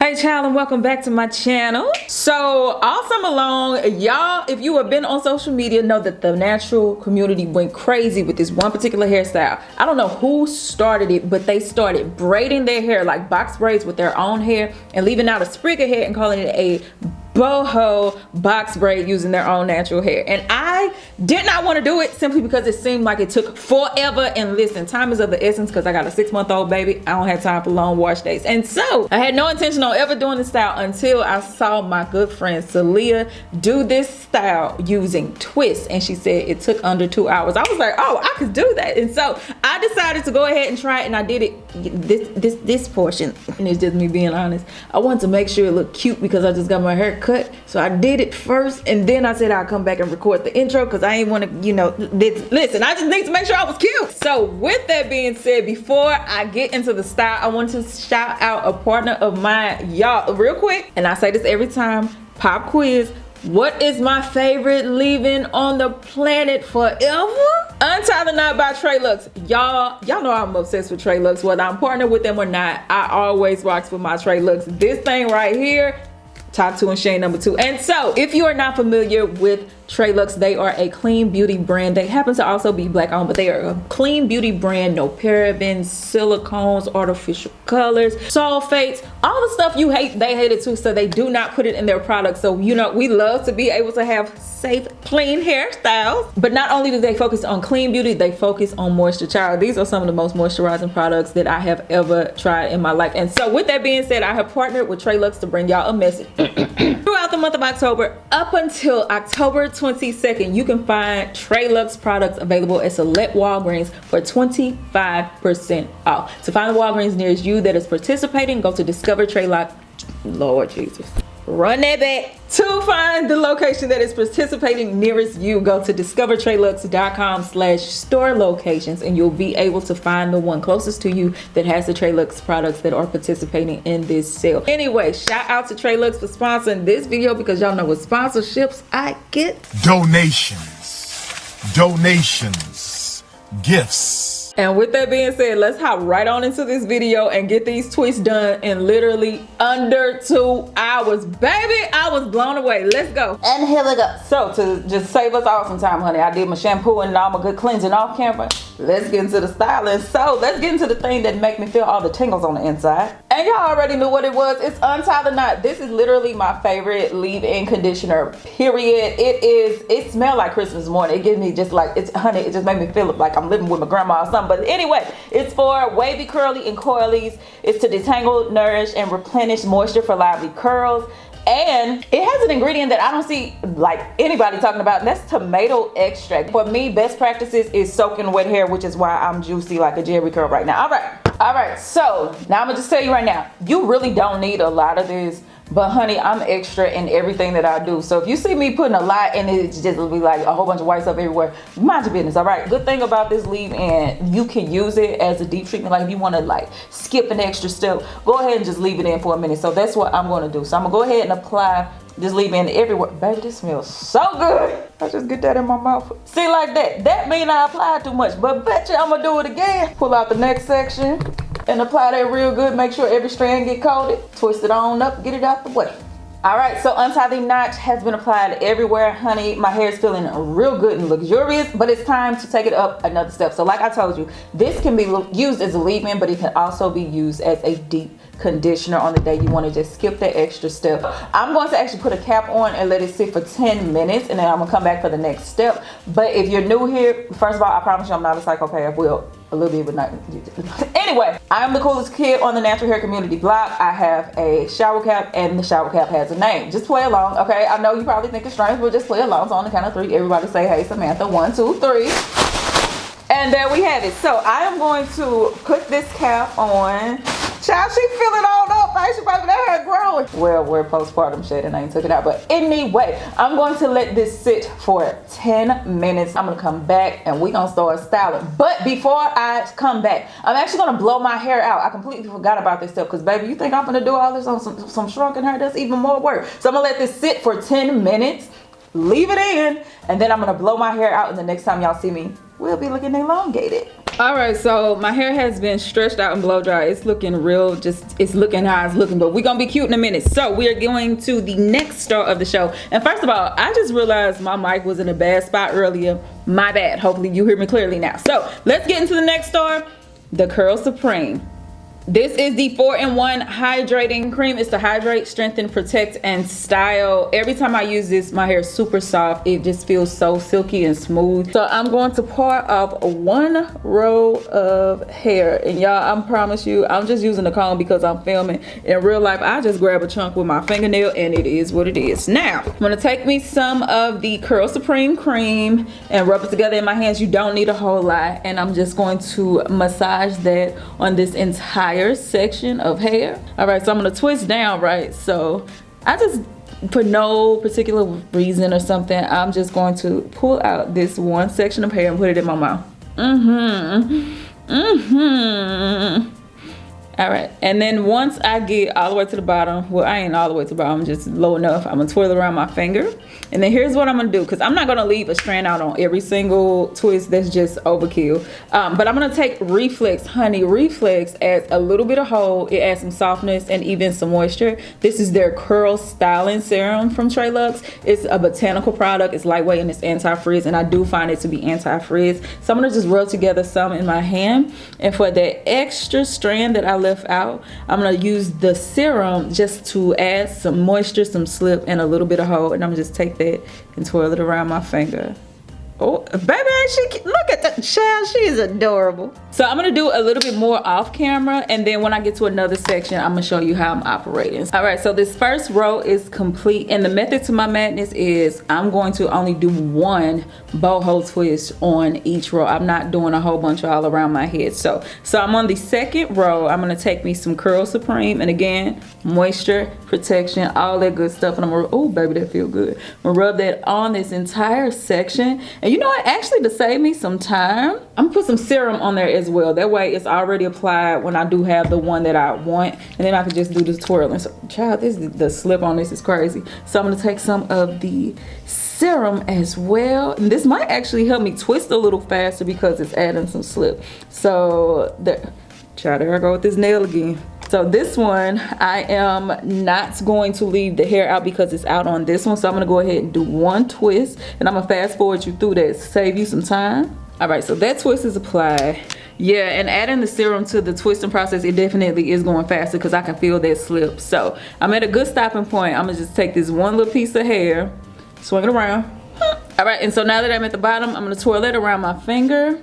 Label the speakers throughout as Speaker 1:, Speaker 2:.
Speaker 1: Hey child, and welcome back to my channel. So all summer long, y'all, if you have been on social media, know that the natural community went crazy with this one particular hairstyle. I don't know who started it, but they started braiding their hair like box braids with their own hair and leaving out a sprig of hair and calling it a boho box braid using their own natural hair. And I did not want to do it simply because it seemed like it took forever. And listen, time is of the essence because I got a 6-month-old baby. I don't have time for long wash days. And so I had no intention on ever doing this style until I saw my good friend Celia do this style using twists. And she said it took under 2 hours. I was like, oh, I could do that. And so I decided to go ahead and try it, and I did it this portion. And it's just me being honest. I wanted to make sure it looked cute because I just got my hair cut. So I did it first, and then I said I'll come back and record the intro because I ain't want to, you know, listen, I just need to make sure I was cute. So with that being said, before I get into the style, I want to shout out a partner of mine, y'all, real quick. And I say this every time, pop quiz. What is my favorite leave-in on the planet forever? Untie the Knot by Reflux. Y'all know I'm obsessed with Reflux. Whether I'm partnered with them or not, I always rocks with my Reflux. This thing right here, top 2 and shade number 2. And so if you are not familiar with Reflux, they are a clean beauty brand. They happen to also be black owned, but they are a clean beauty brand. No parabens, silicones, artificial colors, sulfates, all the stuff you hate, they hate it too. So they do not put it in their products. So, you know, we love to be able to have safe, clean hairstyles. But not only do they focus on clean beauty, they focus on moisture. Child, these are some of the most moisturizing products that I have ever tried in my life. And so with that being said, I have partnered with Reflux to bring y'all a message. Throughout the month of October, up until October 22nd, you can find Reflux products available at select Walgreens for 25% off. To find the Walgreens nearest you that is participating, go to Discover Reflux. Lord Jesus. Run that back. To find the location that is participating nearest you, go to discovertrelux.com/store locations, and you'll be able to find the one closest to you that has the Reflux products that are participating in this sale. Anyway, shout out to Reflux for sponsoring this video because y'all know with sponsorships I get
Speaker 2: donations, gifts.
Speaker 1: And with that being said, let's hop right on into this video and get these twists done in literally under 2 hours. Baby, I was blown away. Let's go. And here we go. So to just save us all some time, honey, I did my shampoo and all my good cleansing off camera. Let's get into the styling. So let's get into the thing that make me feel all the tingles on the inside. And y'all already knew what it was. It's Untie the Knot. This is literally my favorite leave-in conditioner, period. It smells like Christmas morning. It gives me just like, honey, it just made me feel like I'm living with my grandma or something. But anyway, it's for wavy, curly, and coilies. It's to detangle, nourish, and replenish moisture for lively curls. And it has an ingredient that I don't see like anybody talking about, and that's tomato extract. For me, best practices is soaking wet hair, which is why I'm juicy like a Jerry curl right now. All right, so now I'm gonna just tell you right now, you really don't need a lot of this. But honey, I'm extra in everything that I do. So if you see me putting a lot in it, it's just will be like a whole bunch of white stuff everywhere. Mind your business, all right? Good thing about this leave-in, you can use it as a deep treatment. Like if you want to like skip an extra step, go ahead and just leave it in for a minute. So that's what I'm going to do. So I'm going to go ahead and apply this leave-in everywhere. Baby, this smells so good. I just get that in my mouth. See, like that. That mean I applied too much. But bet you I'm going to do it again. Pull out the next section and apply that real good. Make sure every strand get coated. Twist it on up, get it out the way. All right, so Untie the Knot has been applied everywhere, honey. My hair is feeling real good and luxurious, but it's time to take it up another step. So like I told you, this can be used as a leave-in, but it can also be used as a deep conditioner on the day you want to just skip that extra step. I'm going to actually put a cap on and let it sit for 10 minutes, and then I'm going to come back for the next step. But if you're new here, first of all, I promise you I'm not a psychopath. Well, a little bit, but not. Anyway, I am the coolest kid on the natural hair community block. I have a shower cap, and the shower cap has a name. Just play along, okay? I know you probably think it's strange, but just play along. So on the count of 3, everybody say, hey, Samantha. 1, 2, 3. And there we have it. So I am going to put this cap on. Child, she feeling all up. I should probably let her growing. Well, we're postpartum shit and I ain't took it out. But anyway, I'm going to let this sit for 10 minutes. I'm gonna come back and we're gonna start styling. But before I come back, I'm actually gonna blow my hair out. I completely forgot about this stuff because baby, you think I'm gonna do all this on some shrunken hair? That's even more work. So I'm gonna let this sit for 10 minutes, leave it in, and then I'm gonna blow my hair out, and the next time y'all see me, we'll be looking elongated. All right, so my hair has been stretched out and blow dry. It's looking real, it's looking how it's looking, but we're gonna be cute in a minute. So we are going to the next star of the show. And first of all, I just realized my mic was in a bad spot earlier. My bad. Hopefully you hear me clearly now. So let's get into the next star, the Curl Supreme. This is the 4-in-1 hydrating cream. It's to hydrate, strengthen, protect, and style. Every time I use this, my hair is super soft. It just feels so silky and smooth. So I'm going to pour off 1 row of hair. And y'all, I promise you, I'm just using the comb because I'm filming. In real life, I just grab a chunk with my fingernail and it is what it is. Now, I'm gonna take me some of the Curl Supreme cream and rub it together in my hands. You don't need a whole lot. And I'm just going to massage that on this entire section of hair. All right, so I'm gonna twist down, right? So I just, for no particular reason or something, I'm just going to pull out this one section of hair and put it in my mouth. All right, and then once I get all the way to the bottom, well, I ain't all the way to the bottom, just low enough, I'm gonna twirl around my finger. And then here's what I'm gonna do, because I'm not gonna leave a strand out on every single twist. That's just overkill. But I'm gonna take Reflux. Honey, Reflux adds a little bit of hold. It adds some softness and even some moisture. This is their curl styling serum from Lux. It's a botanical product. It's lightweight and it's anti-frizz, and I do find it to be anti-frizz. So I'm gonna just rub together some in my hand. And for that extra strand that I left out, I'm gonna use the serum just to add some moisture, some slip, and a little bit of hold. And I'm gonna just take that and twirl it around my finger. Oh, baby, she, look at that child. She is adorable. So I'm gonna do a little bit more off camera, and then when I get to another section, I'm gonna show you how I'm operating. All right, so this first row is complete, and the method to my madness is I'm going to only do 1 boho twist on each row. I'm not doing a whole bunch all around my head. So I'm on the second row. I'm gonna take me some Curl Supreme, and again, moisture, protection, all that good stuff. And I'm gonna, oh baby, that feel good. I'm gonna rub that on this entire section. And you know what, actually, to save me some time, I'm gonna put some serum on there as well. That way it's already applied when I do have the one that I want, and then I can just do this twirling. So child, the slip on this is crazy. So I'm gonna take some of the serum as well, and this might actually help me twist a little faster because it's adding some slip. So there, child, there I go with this nail again. So this one, I am not going to leave the hair out because it's out on this one. So I'm gonna go ahead and do 1 twist, and I'm gonna fast forward you through that to save you some time. All right, so that twist is applied. Yeah, and adding the serum to the twisting process, it definitely is going faster because I can feel that slip. So I'm at a good stopping point. I'm gonna just take this one little piece of hair, swing it around. All right, and so now that I'm at the bottom, I'm gonna twirl it around my finger.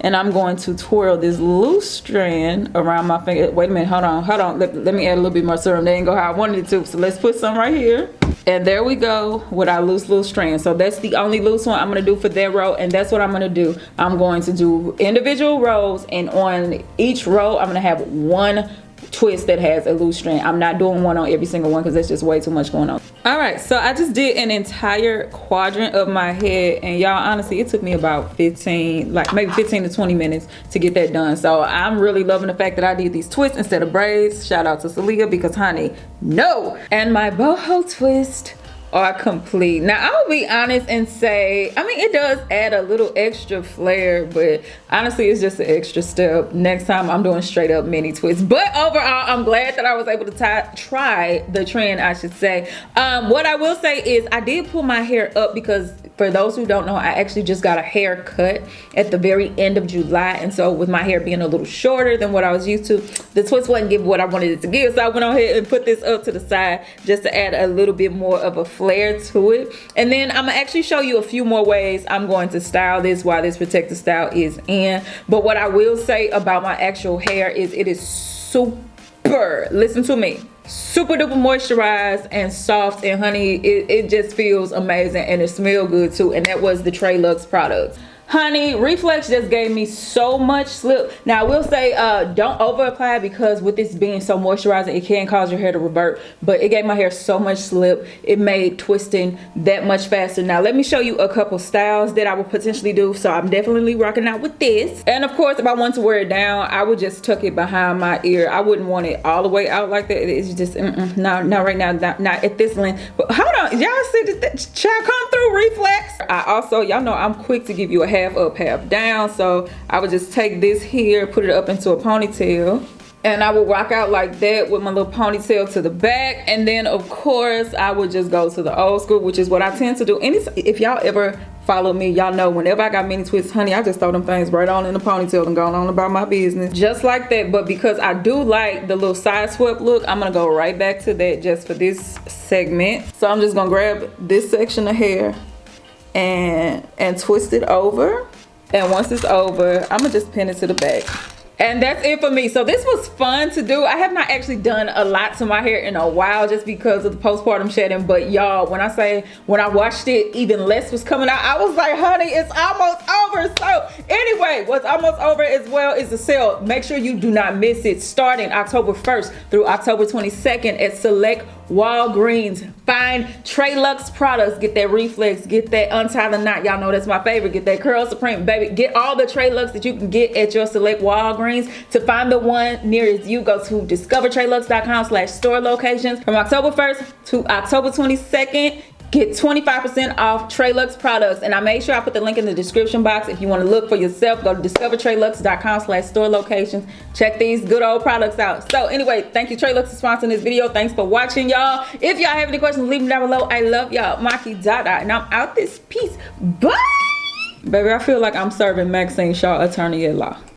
Speaker 1: And I'm going to twirl this loose strand around my finger. Wait a minute, hold on. Let me add a little bit more serum. That didn't go how I wanted it to. So let's put some right here. And there we go with our loose little strand. So that's the only loose one I'm gonna do for that row, and that's what I'm gonna do. I'm going to do individual rows, and on each row, I'm gonna have 1 twist that has a loose strand. I'm not doing 1 on every single one because that's just way too much going on. All right, so I just did an entire quadrant of my head, and y'all, honestly, it took me about 15, like maybe 15 to 20 minutes to get that done. So I'm really loving the fact that I did these twists instead of braids. Shout out to Celia, because honey, no. And my boho twist are complete. Now I will be honest and say, I mean, it does add a little extra flair, but honestly it's just an extra step. Next time I'm doing straight up mini twists. But overall, I'm glad that I was able to try the trend, I should say. What I will say is I did pull my hair up because, for those who don't know, I actually just got a haircut at the very end of July, and so with my hair being a little shorter than what I was used to, the twist wasn't giving what I wanted it to give. So I went on ahead and put this up to the side just to add a little bit more of a flair to it. And then I'm gonna actually show you a few more ways I'm going to style this while this protective style is in. But what I will say about my actual hair is it is super, listen to me, super duper moisturized and soft, and honey, it just feels amazing, and it smells good too. And that was the Lux products. Honey, Reflux just gave me so much slip. Now I will say, don't over apply, because with this being so moisturizing, it can cause your hair to revert, but it gave my hair so much slip. It made twisting that much faster. Now let me show you a couple styles that I would potentially do. So I'm definitely rocking out with this. And of course, if I want to wear it down, I would just tuck it behind my ear. I wouldn't want it all the way out like that. It's just, no, not right now, not at this length. But hold on, y'all see that child come through, Reflex? I also, y'all know I'm quick to give you a half up, half down. So I would just take this here, put it up into a ponytail, and I would rock out like that with my little ponytail to the back. And then of course I would just go to the old school, which is what I tend to do. And if y'all ever follow me, y'all know whenever I got mini twists, honey, I just throw them things right on in the ponytail and go on about my business just like that. But because I do like the little side swept look, I'm gonna go right back to that just for this segment. So I'm just gonna grab this section of hair and twist it over, and once it's over, I'm gonna just pin it to the back. And that's it for me. So this was fun to do. I have not actually done a lot to my hair in a while just because of the postpartum shedding. But y'all, when I watched it, even less was coming out. I was like, honey, it's almost over. So anyway, what's almost over as well is the sale. Make sure you do not miss it. Starting October 1st through October 22nd at select Walgreens. Find Trelux products. Get that Reflux, get that Untie the Knot. Y'all know that's my favorite. Get that Curl Supreme, baby. Get all the Trelux that you can get at your select Walgreens. To find the one nearest you, go to discovertrelux.com/store locations. From October 1st to October 22nd, get 25% off Trelux products. And I made sure I put the link in the description box. If you want to look for yourself, go to discovertrelux.com/store locations. Check these good old products out. So anyway, thank you Trelux for sponsoring this video. Thanks for watching, y'all. If y'all have any questions, leave them down below. I love y'all. Maki Dada, and I'm out this piece. Bye. Baby, I feel like I'm serving Maxine Shaw, attorney at law.